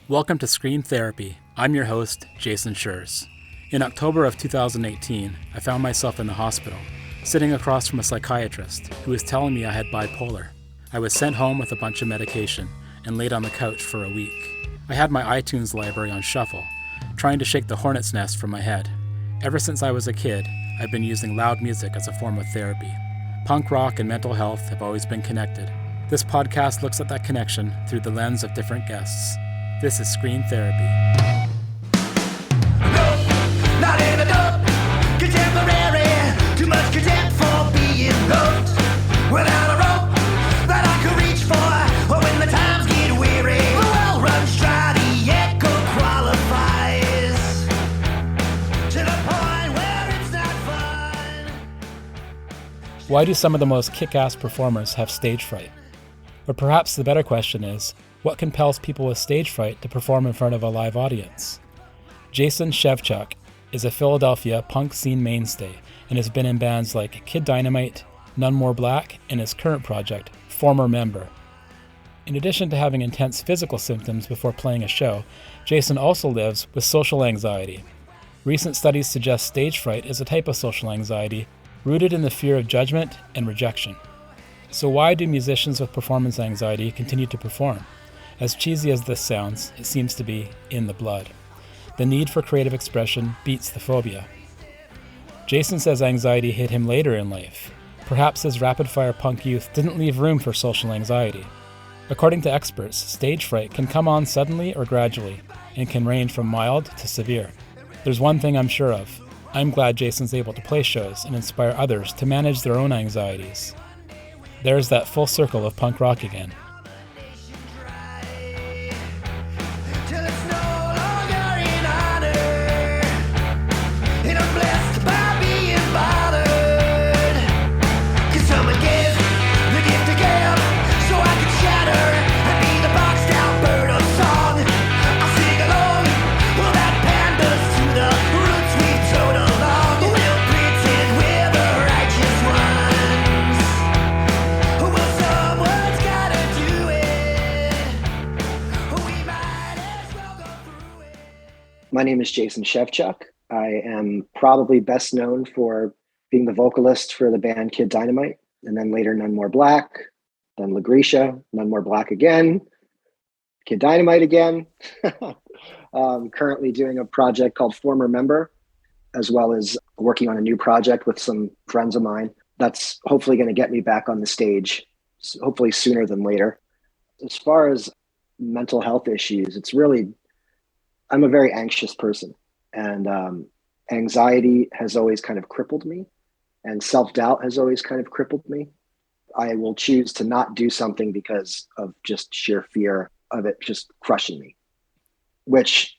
Welcome to Scream Therapy. I'm your host, Jason Schreurs. In October of 2018, I found myself in the hospital, sitting across from a psychiatrist who was telling me I had bipolar. I was sent home with a bunch of medication and laid on the couch for a week. I had my iTunes library on shuffle, trying to shake the hornet's nest from my head. Ever since I was a kid, I've been using loud music as a form of therapy. Punk rock and mental health have always been connected. This podcast looks at that connection through the lens of different guests. This is Scream Therapy. No, not in a dope, contemporary, too much contempt for being loved. Without a rope that I could reach for, or when the times get weary, the well runs dry, the echo qualifies to the point where it's not fun. Why do some of the most kick-ass performers have stage fright? Or perhaps the better question is, what compels people with stage fright to perform in front of a live audience? Jason Shevchuk is a Philadelphia punk scene mainstay and has been in bands like Kid Dynamite, None More Black, and his current project, Former Member. In addition to having intense physical symptoms before playing a show, Jason also lives with social anxiety. Recent studies suggest stage fright is a type of social anxiety rooted in the fear of judgment and rejection. So why do musicians with performance anxiety continue to perform? As cheesy as this sounds, it seems to be in the blood. The need for creative expression beats the phobia. Jason says anxiety hit him later in life. Perhaps his rapid-fire punk youth didn't leave room for social anxiety. According to experts, stage fright can come on suddenly or gradually, and can range from mild to severe. There's one thing I'm sure of. I'm glad Jason's able to play shows and inspire others to manage their own anxieties. There's that full circle of punk rock again. My name is Jason Shevchuk. I am probably best known for being the vocalist for the band Kid Dynamite, and then later None More Black, then Legretia, None More Black again, Kid Dynamite again. Currently doing a project called Former Member, as well as working on a new project with some friends of mine. That's hopefully going to get me back on the stage, hopefully sooner than later. As far as mental health issues, I'm a very anxious person, and anxiety has always kind of crippled me, and self-doubt has always kind of crippled me. I will choose to not do something because of just sheer fear of it just crushing me, which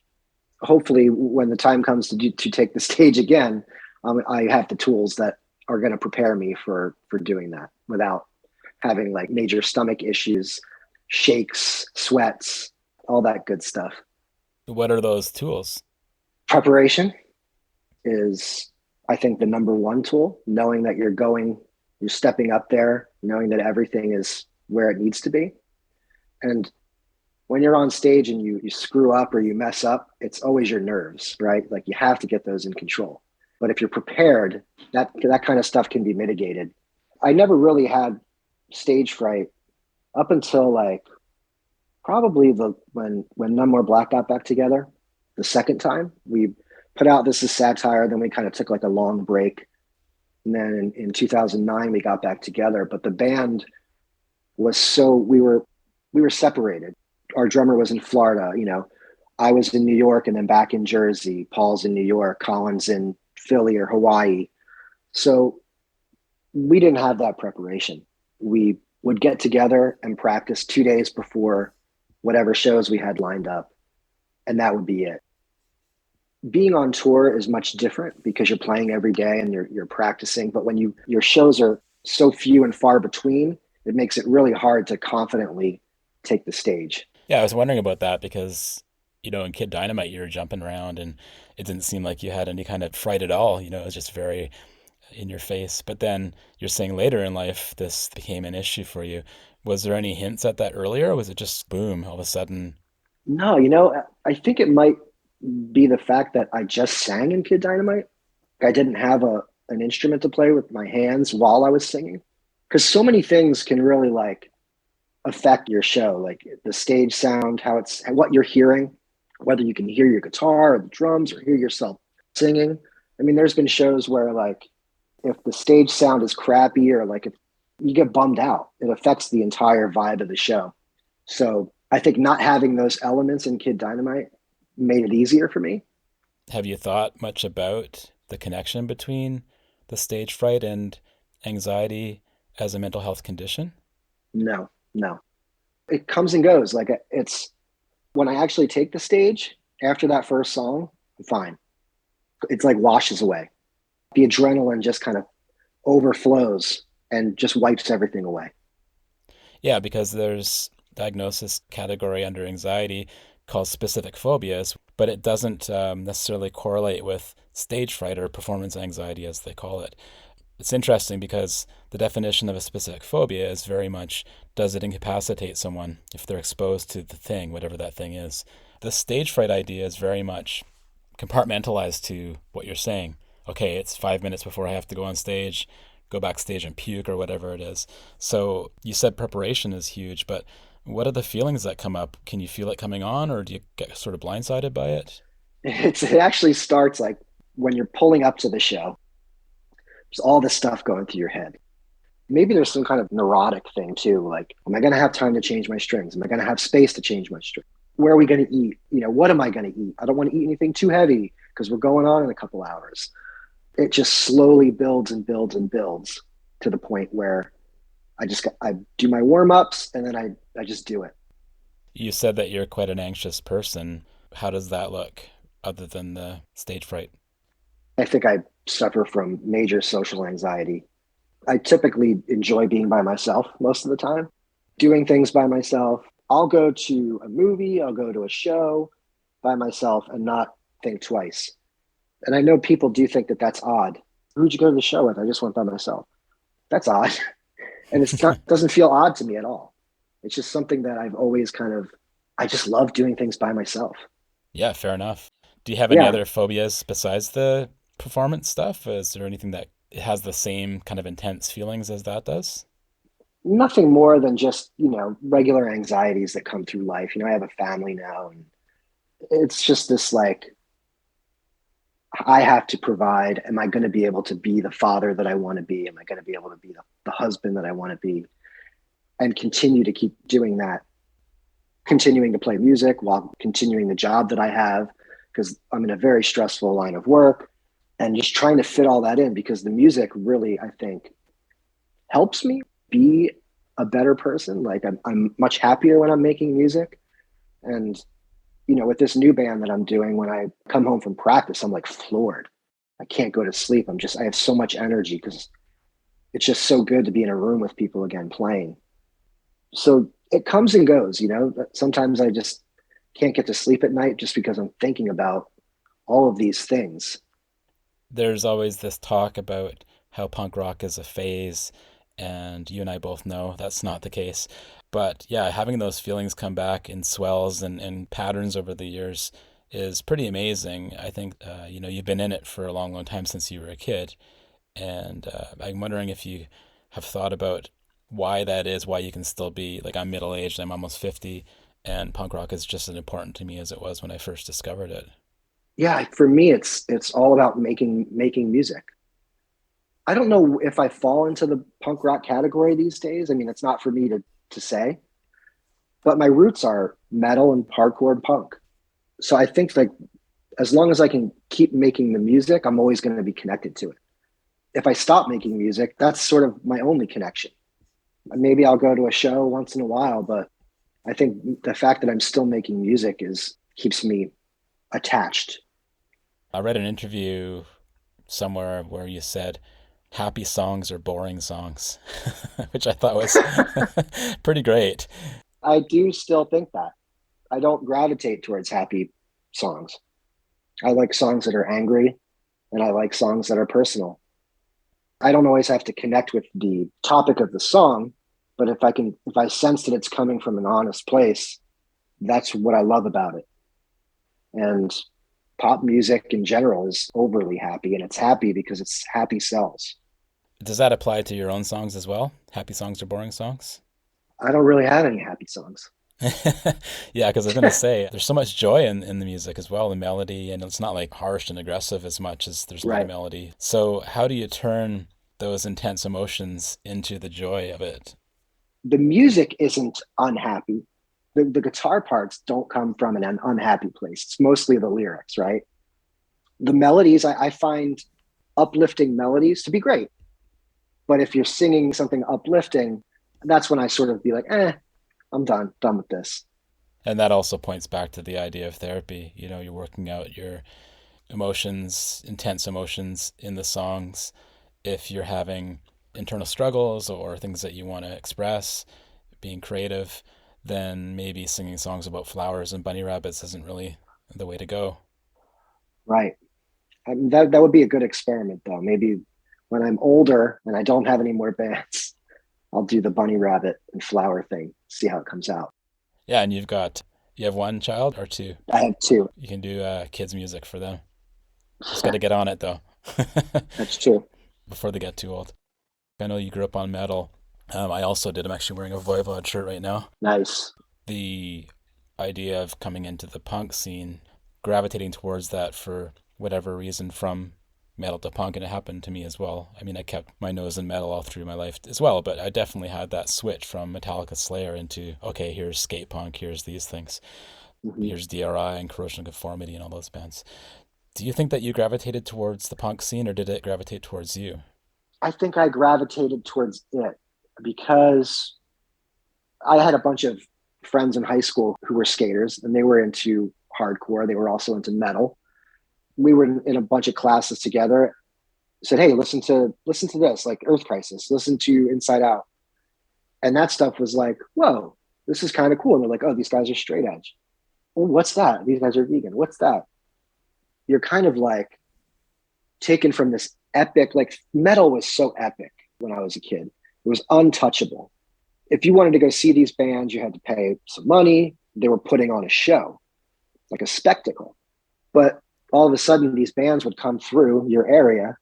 hopefully when the time comes to take the stage again, I have the tools that are going to prepare me for doing that without having like major stomach issues, shakes, sweats, all that good stuff. What are those tools? Preparation is, I think, the number one tool. Knowing that you're stepping up there, knowing that everything is where it needs to be. And when you're on stage and you screw up or you mess up, it's always your nerves, right? Like you have to get those in control. But if you're prepared, that kind of stuff can be mitigated. I never really had stage fright up until like probably when None More Black got back together the second time. We put out This Is Satire, then we kind of took like a long break. And then in 2009, we got back together. But the band was we were separated. Our drummer was in Florida, I was in New York and then back in Jersey. Paul's in New York, Colin's in Philly or Hawaii. So we didn't have that preparation. We would get together and practice 2 days before whatever shows we had lined up, and that would be it. Being on tour is much different because you're playing every day and you're practicing, but when your shows are so few and far between, it makes it really hard to confidently take the stage. Yeah, I was wondering about that because, in Kid Dynamite, you were jumping around and it didn't seem like you had any kind of fright at all. It was just very in your face. But then you're saying later in life, this became an issue for you. Was there any hints at that earlier, or was it just boom, all of a sudden No, I think it might be the fact that I just sang in Kid Dynamite. I didn't have an instrument to play with my hands while I was singing. Because so many things can really like affect your show, like the stage sound, how it's what you're hearing, whether you can hear your guitar or the drums or hear yourself singing. I mean, there's been shows where like if the stage sound is crappy or like if you get bummed out, it affects the entire vibe of the show. So I think not having those elements in Kid Dynamite made it easier for me. Have you thought much about the connection between the stage fright and anxiety as a mental health condition? No, no. It comes and goes. Like it's when I actually take the stage after that first song, I'm fine. It's like washes away. The adrenaline just kind of overflows and just wipes everything away. Yeah, because there's diagnosis category under anxiety called specific phobias, but it doesn't necessarily correlate with stage fright or performance anxiety, as they call it. It's interesting because the definition of a specific phobia is very much, does it incapacitate someone if they're exposed to the thing, whatever that thing is. The stage fright idea is very much compartmentalized to what you're saying. Okay, it's 5 minutes before I have to go on stage, go backstage and puke or whatever it is. So you said preparation is huge, but what are the feelings that come up? Can you feel it coming on, or do you get sort of blindsided by it? It actually starts like when you're pulling up to the show, there's all this stuff going through your head. Maybe there's some kind of neurotic thing too. Like, am I going to have time to change my strings? Am I going to have space to change my strings? Where are we going to eat? What am I going to eat? I don't want to eat anything too heavy because we're going on in a couple hours. It just slowly builds and builds and builds to the point where I do my warm ups and then I just do it. You said that you're quite an anxious person. How does that look other than the stage fright? I think I suffer from major social anxiety. I typically enjoy being by myself most of the time, doing things by myself. I'll go to a movie, I'll go to a show by myself and not think twice. And I know people do think that that's odd. Who'd you go to the show with? I just went by myself. That's odd. And it's not, doesn't feel odd to me at all. It's just something that I've always I just love doing things by myself. Yeah, fair enough. Do you have any Yeah, other phobias besides the performance stuff? Is there anything that has the same kind of intense feelings as that does? nothing more than just, regular anxieties that come through life. I have a family now and it's just this like, I have to provide. Am I going to be able to be the father that I want to be? Am I going to be able to be the husband that I want to be? And continue to keep doing that, continuing to play music while continuing the job that I have, because I'm in a very stressful line of work and just trying to fit all that in because the music really, I think, helps me be a better person. Like I'm much happier when I'm making music. And, with this new band that I'm doing, when I come home from practice, I'm like floored. I can't go to sleep. I have so much energy because it's just so good to be in a room with people again playing. So it comes and goes. Sometimes I just can't get to sleep at night just because I'm thinking about all of these things. There's always this talk about how punk rock is a phase, and you and I both know that's not the case. But yeah, having those feelings come back in swells and patterns over the years is pretty amazing. I think, you've been in it for a long, long time since you were a kid. And I'm wondering if you have thought about why that is, why you can still be like, I'm middle aged, I'm almost 50, and punk rock is just as important to me as it was when I first discovered it. Yeah, for me, it's all about making music. I don't know if I fall into the punk rock category these days. I mean, it's not for me to say, but my roots are metal and hardcore and punk. So I think like as long as I can keep making the music, I'm always going to be connected to it. If I stop making music, that's sort of my only connection. Maybe I'll go to a show once in a while, but I think the fact that I'm still making music is keeps me attached. I read an interview somewhere where you said happy songs are boring songs, which I thought was pretty great. I do still think that. I don't gravitate towards happy songs. I like songs that are angry and I like songs that are personal. I don't always have to connect with the topic of the song, but if I sense that it's coming from an honest place, that's what I love about it. And pop music in general is overly happy, and it's happy because it's happy sells. Does that apply to your own songs as well? Happy songs or boring songs? I don't really have any happy songs. Yeah, because I was going to say, there's so much joy in the music as well, the melody, and it's not like harsh and aggressive as much as there's a lot of Right. melody. So, how do you turn those intense emotions into the joy of it? The music isn't unhappy. The guitar parts don't come from an unhappy place. It's mostly the lyrics, right? The melodies, I find uplifting melodies to be great. But if you're singing something uplifting, that's when I sort of be like, I'm done with this. And that also points back to the idea of therapy. You know, you're working out your emotions, intense emotions in the songs. If you're having internal struggles or things that you want to express, being creative, then maybe singing songs about flowers and bunny rabbits isn't really the way to go. Right. I mean, that would be a good experiment, though. Maybe when I'm older and I don't have any more bands, I'll do the bunny rabbit and flower thing, see how it comes out. Yeah, and you have one child or two? I have two. You can do kids music for them. Just got to get on it though, That's true. before they get too old. I know you grew up on metal. I also did. I'm actually wearing a Voivod shirt right now. Nice. The idea of coming into the punk scene, gravitating towards that for whatever reason from metal to punk, and it happened to me as well. I mean, I kept my nose in metal all through my life as well, but I definitely had that switch from Metallica Slayer into, okay, here's skate punk, here's these things, Hmm. here's DRI and Corrosion of Conformity and all those bands. Do you think that you gravitated towards the punk scene, or did it gravitate towards you? I think I gravitated towards it because I had a bunch of friends in high school who were skaters and they were into hardcore. They were also into metal. We were in a bunch of classes together. Said, "Hey, listen to this, like Earth Crisis. Listen to Inside Out." And that stuff was like, "Whoa, this is kind of cool." And they're like, "Oh, these guys are straight edge. Oh, what's that? These guys are vegan. What's that?" You're kind of like taken from this epic, like metal was so epic when I was a kid. It was untouchable. If you wanted to go see these bands, you had to pay some money. They were putting on a show, like a spectacle. But all of a sudden, these bands would come through your area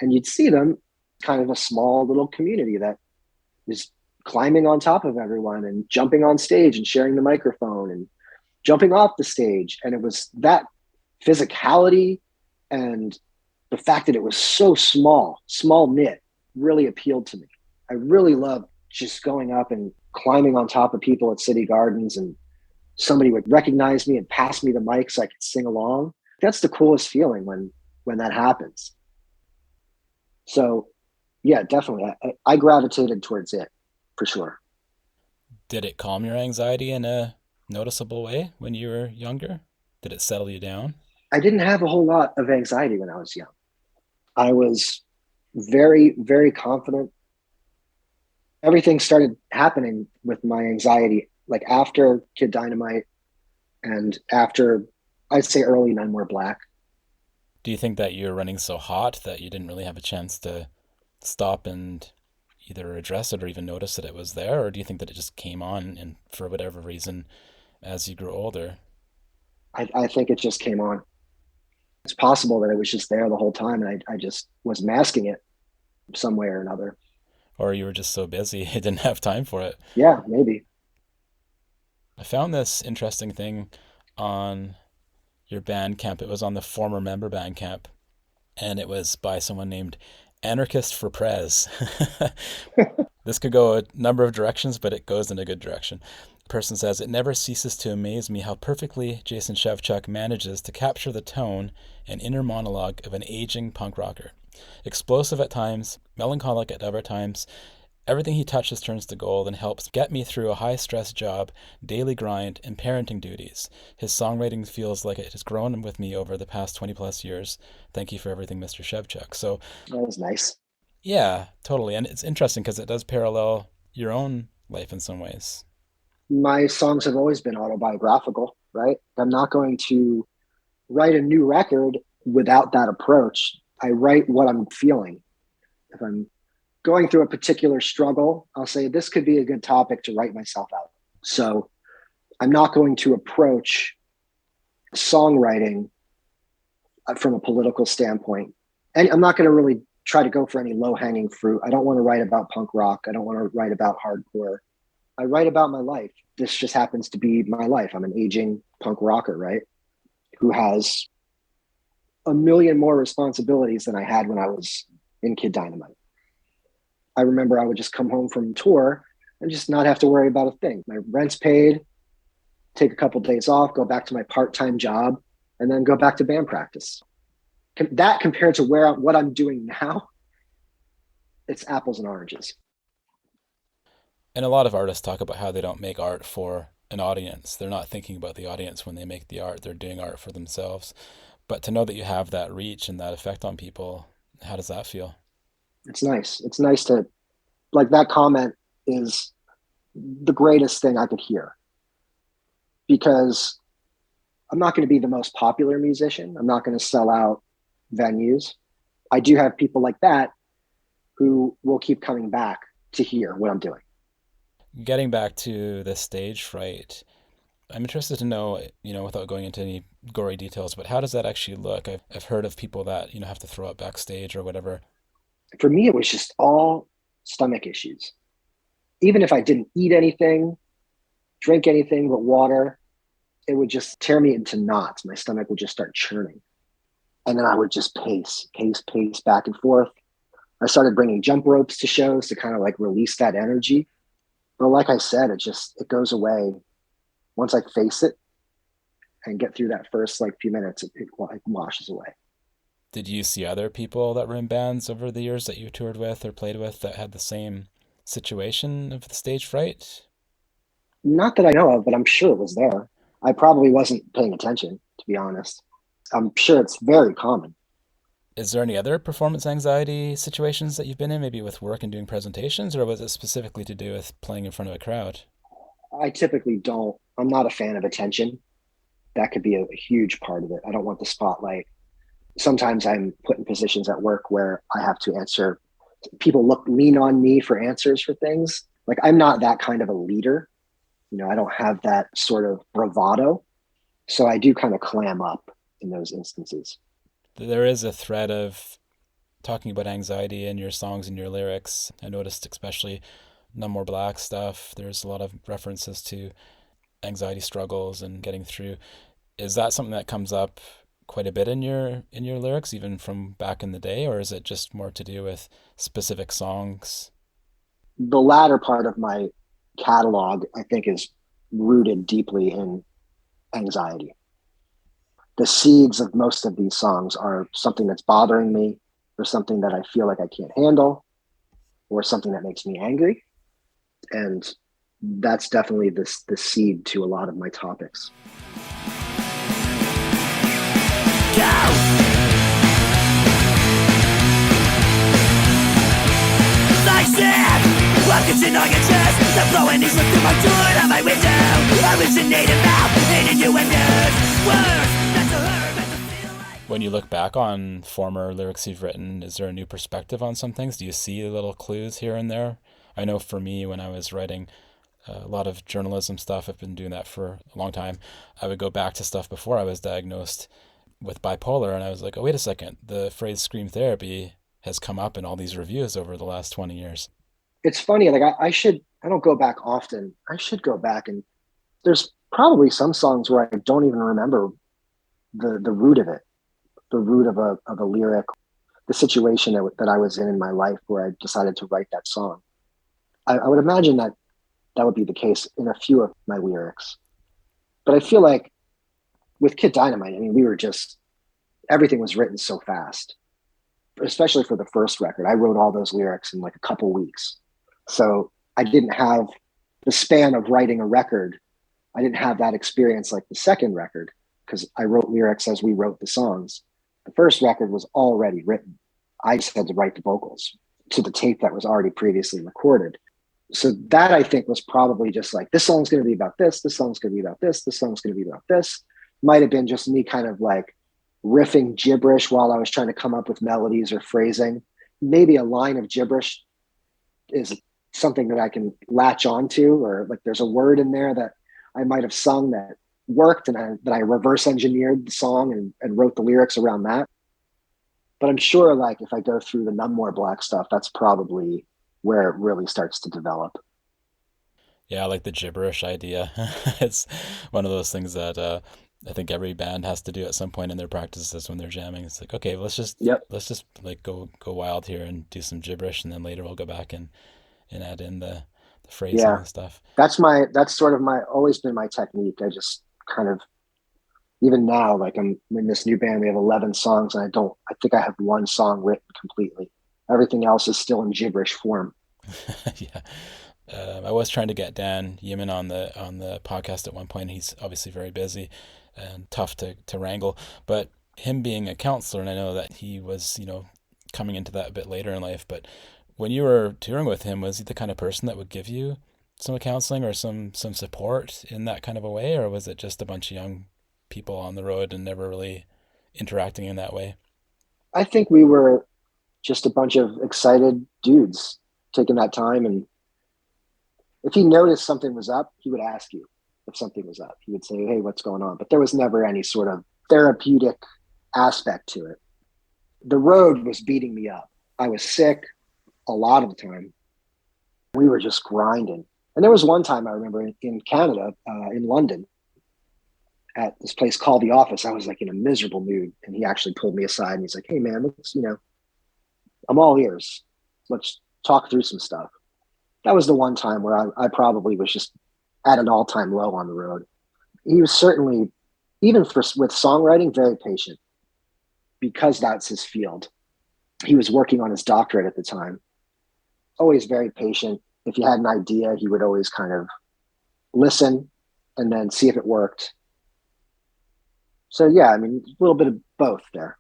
and you'd see them, kind of a small little community that is climbing on top of everyone and jumping on stage and sharing the microphone and jumping off the stage. And it was that physicality and the fact that it was so small knit really appealed to me. I really loved just going up and climbing on top of people at city gardens, and somebody would recognize me and pass me the mic so I could sing along. That's the coolest feeling when that happens. So yeah, definitely. I gravitated towards it for sure. Did it calm your anxiety in a noticeable way when you were younger? Did it settle you down? I didn't have a whole lot of anxiety when I was young. I was very, very confident. Everything started happening with my anxiety, like after Kid Dynamite and after, I'd say, early None More Black. Do you think that you're running so hot that you didn't really have a chance to stop and either address it or even notice that it was there? Or do you think that it just came on and for whatever reason as you grew older? I think it just came on. It's possible that it was just there the whole time and I just was masking it some way or another. Or you were just so busy you didn't have time for it? Yeah, maybe. I found this interesting thing on your Bandcamp. It was on the Former Member Bandcamp, and it was by someone named Anarchist for Prez. This could go a number of directions, but it goes in a good direction. The person says, "It never ceases to amaze me how perfectly Jason Shevchuk manages to capture the tone and inner monologue of an aging punk rocker. Explosive at times, melancholic at other times, everything he touches turns to gold and helps get me through a high-stress job, daily grind, and parenting duties. His songwriting feels like it has grown with me over the past 20 plus years. Thank you for everything, Mr. Shevchuk." So That was nice. yeah, totally. And it's interesting because it does parallel your own life in some ways. My songs have always been autobiographical, right? I'm not going to write a new record without that approach. I write what I'm feeling. If I'm going through a particular struggle, I'll say this could be a good topic to write myself out. So I'm not going to approach songwriting from a political standpoint. And I'm not going to really try to go for any low-hanging fruit. I don't want to write about punk rock. I don't want to write about hardcore. I write about my life. This just happens to be my life. I'm an aging punk rocker, right? Who has a million more responsibilities than I had when I was in Kid Dynamite. I remember I would just come home from tour and just not have to worry about a thing. My rent's paid, take a couple of days off, go back to my part-time job, and then go back to band practice. That compared to what I'm doing now, it's apples and oranges. And a lot of artists talk about how they don't make art for an audience. They're not thinking about the audience when they make the art. They're doing art for themselves. But to know that you have that reach and that effect on people, how does that feel? It's nice. It's nice to, like, that comment is the greatest thing I could hear, because I'm not going to be the most popular musician. I'm not going to sell out venues. I do have people like that who will keep coming back to hear what I'm doing. Getting back to the stage fright, I'm interested to know, without going into any gory details, but how does that actually look? I've heard of people that, have to throw up backstage or whatever. For me, it was just all stomach issues. Even if I didn't eat anything, drink anything but water, it would just tear me into knots. My stomach would just start churning. And then I would just pace back and forth. I started bringing jump ropes to shows to kind of like release that energy. But like I said, it goes away once I face it and get through that first few minutes. It washes away. Did you see other people that were in bands over the years that you toured with or played with that had the same situation of the stage fright? Not that I know of, but I'm sure it was there. I probably wasn't paying attention, to be honest. I'm sure it's very common. Is there any other performance anxiety situations that you've been in, maybe with work and doing presentations, or was it specifically to do with playing in front of a crowd? I typically don't. I'm not a fan of attention. That could be a huge part of it. I don't want the spotlight. Sometimes I'm put in positions at work where I have to answer. People lean on me for answers for things. Like, I'm not that kind of a leader. I don't have that sort of bravado. So I do kind of clam up in those instances. There is a thread of talking about anxiety in your songs and your lyrics. I noticed especially No More Black stuff. There's a lot of references to anxiety struggles and getting through. Is that something that comes up quite a bit in your lyrics, even from back in the day, or is it just more to do with specific songs? The latter part of my catalog, I think, is rooted deeply in anxiety. The seeds of most of these songs are something that's bothering me, or something that I feel like I can't handle, or something that makes me angry. And that's definitely the seed to a lot of my topics. I'm catching on your chest. The flowing these through my door on my window. Hallucinating now, hating you and yours. Words, that's a hurt, that's a feel like. When you look back on former lyrics you've written, is there a new perspective on some things? Do you see little clues here and there? I know for me, when I was writing a lot of journalism stuff, I've been doing that for a long time, I would go back to stuff before I was diagnosed with bipolar, and I was like, oh, wait a second, the phrase scream therapy has come up in all these reviews over the last 20 years. It's funny, like I don't go back often. I should go back, and there's probably some songs where I don't even remember the root of it, the root of a lyric, the situation that I was in my life where I decided to write that song. I would imagine that would be the case in a few of my lyrics. But I feel like with Kid Dynamite, I mean, everything was written so fast, especially for the first record. I wrote all those lyrics in like a couple weeks. So I didn't have the span of writing a record. I didn't have that experience like the second record, because I wrote lyrics as we wrote the songs. The first record was already written. I just had to write the vocals to the tape that was already previously recorded. So that, I think, was probably just like, this song's going to be about this song's going to be about this song's going to be about this. Might have been just me kind of like riffing gibberish while I was trying to come up with melodies or phrasing. Maybe a line of gibberish is something that I can latch onto, or like there's a word in there that I might have sung that worked, and that I reverse engineered the song and wrote the lyrics around that. But I'm sure, like, if I go through the None More Black stuff, that's probably where it really starts to develop. Yeah, I like the gibberish idea. It's one of those things that I think every band has to do at some point in their practices when they're jamming. It's like, okay, Yep. let's just like go wild here and do some gibberish, and then later we'll go back and add in the phrasing Yeah. and stuff. That's sort of always been my technique. I just kind of, even now, like, I'm in this new band, we have 11 songs, and I think I have one song written completely. Everything else is still in gibberish form. Yeah. I was trying to get Dan Yeaman on the podcast at one point. He's obviously very busy and tough to wrangle, but him being a counselor, and I know that he was, coming into that a bit later in life, but when you were touring with him, was he the kind of person that would give you some counseling or some support in that kind of a way, or was it just a bunch of young people on the road and never really interacting in that way? I think we were just a bunch of excited dudes taking that time, and if he noticed something was up, he would ask you if something was up. He would say, "Hey, what's going on?" But there was never any sort of therapeutic aspect to it. The road was beating me up. I was sick a lot of the time. We were just grinding. And there was one time I remember in Canada, in London, at this place called The Office, I was like in a miserable mood. And he actually pulled me aside and he's like, "Hey man, I'm all ears. Let's talk through some stuff." That was the one time where I probably was just at an all-time low on the road. He was certainly, even with songwriting, very patient, because that's his field. He was working on his doctorate at the time. Always very patient. If you had an idea, he would always kind of listen and then see if it worked. So yeah, I mean, a little bit of both there.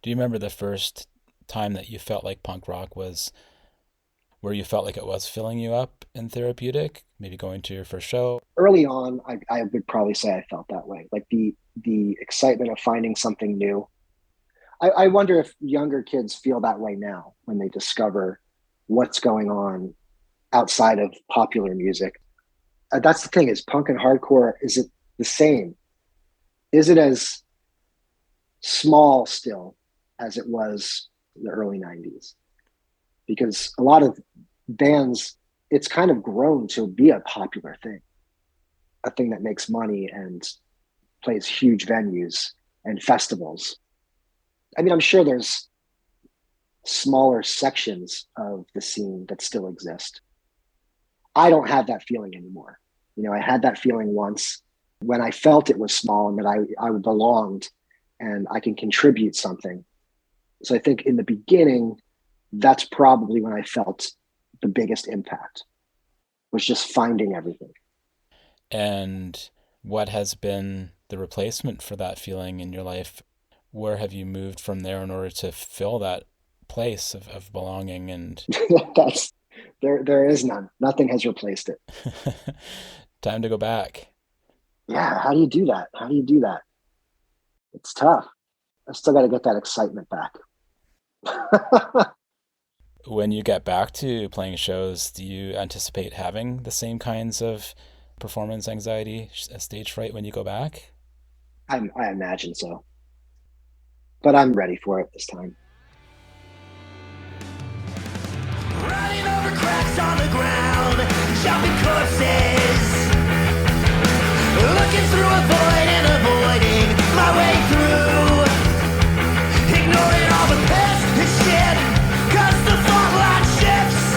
Do you remember the first time that you felt like punk rock was where you felt like it was filling you up and therapeutic? Maybe going to your first show? Early on, I would probably say I felt that way. Like the excitement of finding something new. I wonder if younger kids feel that way now when they discover what's going on outside of popular music. That's the thing, is punk and hardcore, is it the same? Is it as small still as it was in the early 90s? Because a lot of bands, it's kind of grown to be a popular thing, a thing that makes money and plays huge venues and festivals. I mean, I'm sure there's smaller sections of the scene that still exist. I don't have that feeling anymore. I had that feeling once when I felt it was small and that I belonged and I can contribute something. So I think in the beginning, that's probably when I felt the biggest impact, was just finding everything. And what has been the replacement for that feeling in your life? Where have you moved from there in order to fill that place of belonging? And there is none. Nothing has replaced it. Time to go back. Yeah. How do you do that? It's tough. I still got to get that excitement back. When you get back to playing shows, do you anticipate having the same kinds of performance anxiety, stage fright when you go back? I imagine so. But I'm ready for it this time. Riding over cracks on the ground, jumping corpses, looking through a void and avoiding my way through, ignoring all the past and shit, 'cause the fog line shifts,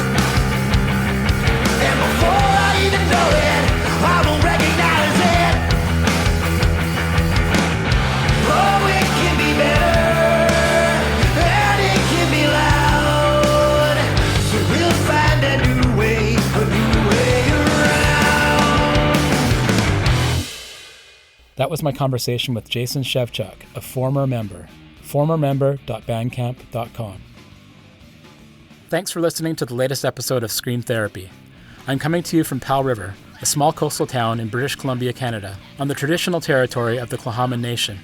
and before I even know it, I will recognize it. Oh, it can be better, and it can be loud, so we'll find a new way around. That was my conversation with Jason Shevchuk, a former member. formermember.bandcamp.com. Thanks for listening to the latest episode of Scream Therapy. I'm coming to you from Pal River, a small coastal town in British Columbia, Canada, on the traditional territory of the Clahaman Nation.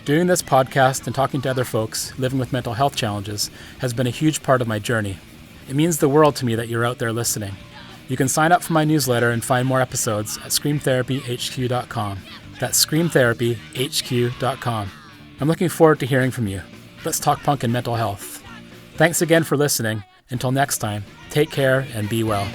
Doing this podcast and talking to other folks living with mental health challenges has been a huge part of my journey. It means the world to me that you're out there listening. You can sign up for my newsletter and find more episodes at screamtherapyhq.com. That's screamtherapyhq.com. I'm looking forward to hearing from you. Let's talk punk and mental health. Thanks again for listening. Until next time, take care and be well.